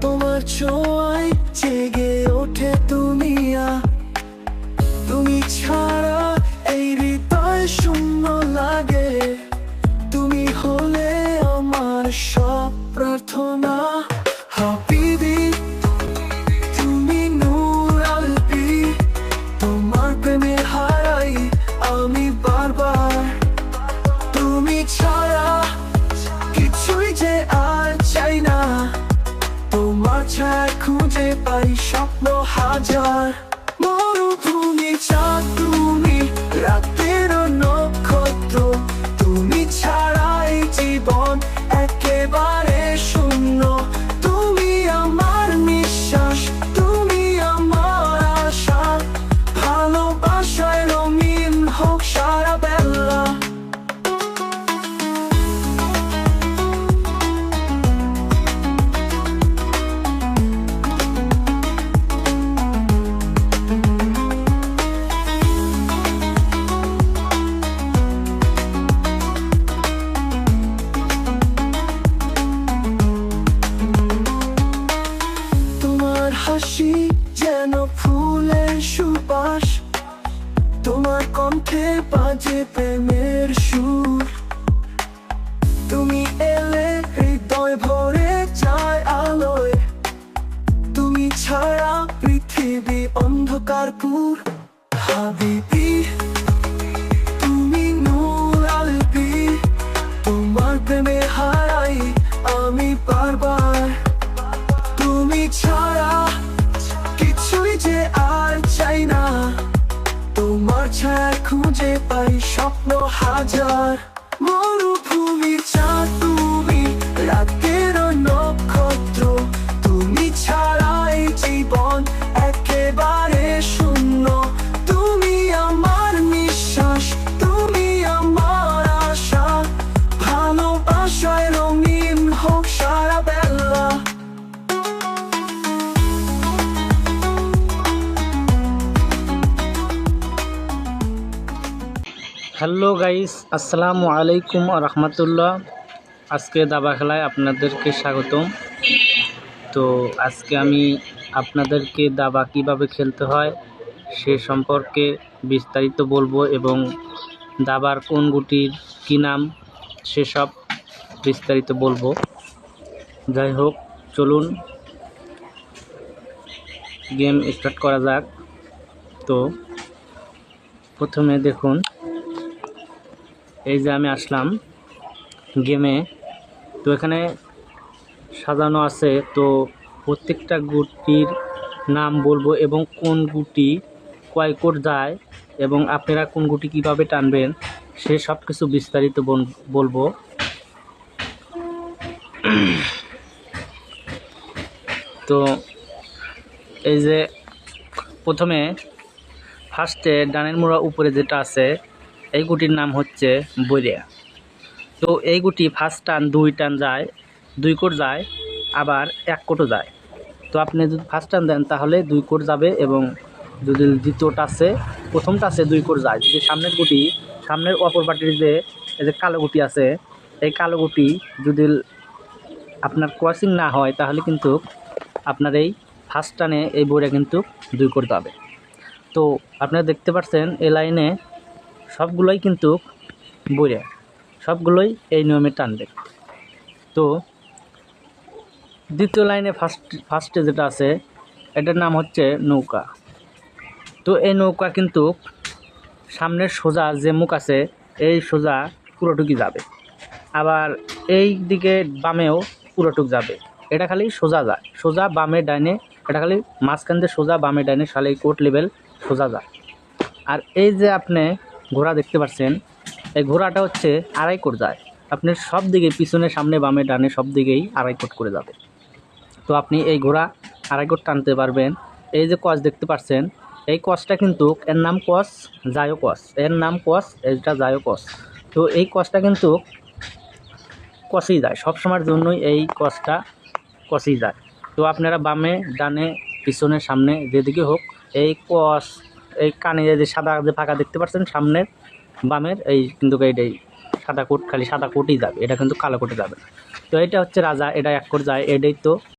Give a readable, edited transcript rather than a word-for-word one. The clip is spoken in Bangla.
তোমার ছোঁয়ায় জেগে ওঠে দুনিয়া। তুমি ছাড়া এই হৃদয় শূন্য লাগে। তুমি হলে আমার সব প্রার্থনা। হাবিবি তুমি নূর আলবি, তোমার প্রেমে হারাই আমি বারবার। তুমি ছাড়া কিছুই যে আর চাই না, তোমার ছায়া খুঁজে পাই স্বপ্ন হাজার। মরুভূমি চাঁদ তুমি, রাতের নক্ষত্র তুমি, ছাড়া এই জীবন একেবারে শূন্য। তুমি আমার নিঃশ্বাস, তুমি আমার আশা, ভালোবাসায় রঙিন হোক সারা বেলা। হাসি যেন ফুলের সুবাস, তোমার কণ্ঠে বাজে প্রেমের সুর। তুমি এলে হৃদয় ভরে যায় আলোয়, তুমি ছাড়া পৃথিবী অন্ধকারপুর। হাবিবি তুমি নূর আলবি, তোমার প্রেমে হারাই আমি বারবার। তুমি ছাড়া কিছুই যে আর চাই না, তোমার ছায়া খুঁজে পাই স্বপ্ন হাজার। মরুভূমি চাঁদ তুমি, রাতের নক্ষত্র তুমি, ছাড়া এই জীবন একেবারে শূন্য। তুমি আমার নিঃশ্বাস, তুমি আমার আশা, ভালোবাসায় রঙিন হোক সারা বেলা। হ্যালো গাইস, আসসালামু আলাইকুম রহমতুল্লাহ। আজকে দাবা খেলায় আপনাদেরকে স্বাগতম। তো আজকে আমি আপনাদেরকে দাবা কিভাবে খেলতে হয় সে সম্পর্কে বিস্তারিত বলবো এবং দাবার কোন গুটির কী নাম সেসব বিস্তারিত বলবো। যাই হোক, চলুন গেম স্টার্ট করা যাক। তো প্রথমে দেখুন, এই যে আমি আসলাম গেমে। তো এখানে সাজানো আছে, তো প্রত্যেকটা গুটির নাম বলবো এবং কোন গুটি কয় কোট যায় এবং আপনারা কোন গুটি কীভাবে টানবেন সে সব কিছু বিস্তারিত বলবো। তো এই যে প্রথমে ফার্স্টে ডানের মোড়া উপরে যেটা আছে এই গুটির নাম হচ্ছে বইরিয়া। তো এই গুটি ফার্স্ট টান 2 টান যায়, 2 কোট যায়, আবার 1 কোটও যায়। তো আপনি যদি ফার্স্ট টান দেন তাহলে 2 কোট যাবে এবং যদি দ্বিতীয় টাচে প্রথম টাচে 2 কোট যায়। যদি সামনের গুটি, সামনের অপর পাটির যে এই যে কালো গুটি আছে, এই কালো গুটি যদি আপনার ক্রসিং না হয় তাহলে কিন্তু আপনার এই ফার্স্ট টানে এই বইটা কিন্তু 2 কোট যাবে। তো আপনারা দেখতে পাচ্ছেন এই লাইনে সবগুলোই কিন্তু বইরে, সবগুলোই এই নিয়মে টানবে। তো দ্বিতীয় লাইনে ফার্স্টে যেটা আছে এটার নাম হচ্ছে নৌকা। তো এই নৌকা কিন্তু সামনের সোজা যে মুখ আছে এই সোজা পুরোটুকি যাবে, আবার এই দিকে বামেও পুরোটুক যাবে। এটা খালি সোজা যায়, সোজা বামে ডাইনে, এটা খালি মাঝখান দিয়ে সোজা বামে ডাইনে সালে কোট লেভেল সোজা যায়। আর এই যে আপনি ঘোড়া দেখতে পাচ্ছেন, এই ঘোড়াটা হচ্ছে 2.5 কোট যায়। আপনার সব দিকে পিছনে সামনে বামে ডানে সব দিকেই 2.5 কোট করে যাবে। তো আপনি এই ঘোড়া 2.5 কোট টানতে পারবেন। এই যে কস দেখতে পাচ্ছেন, এই কসটা কিন্তু এর নাম কস জায়ো কস, এর নাম কস, এটা জায়ো কস। তো এই কসটা কিন্তু কসেই যায়, সবসময়ের জন্যই এই কসটা কসেই যায়। তো আপনারা বামে ডানে পিছনে সামনে যেদিকে হোক এই কস, এই কানে যে সাদা যে ফাঁকা দেখতে পাচ্ছেন সামনের বামের, এই কিন্তু এইটাই সাদা কোট, খালি সাদা কোটই যাবে, এটা কিন্তু কালো কোটে যাবে। তো এটা হচ্ছে রাজা, এটা 1 কোট যায়, এটাই তো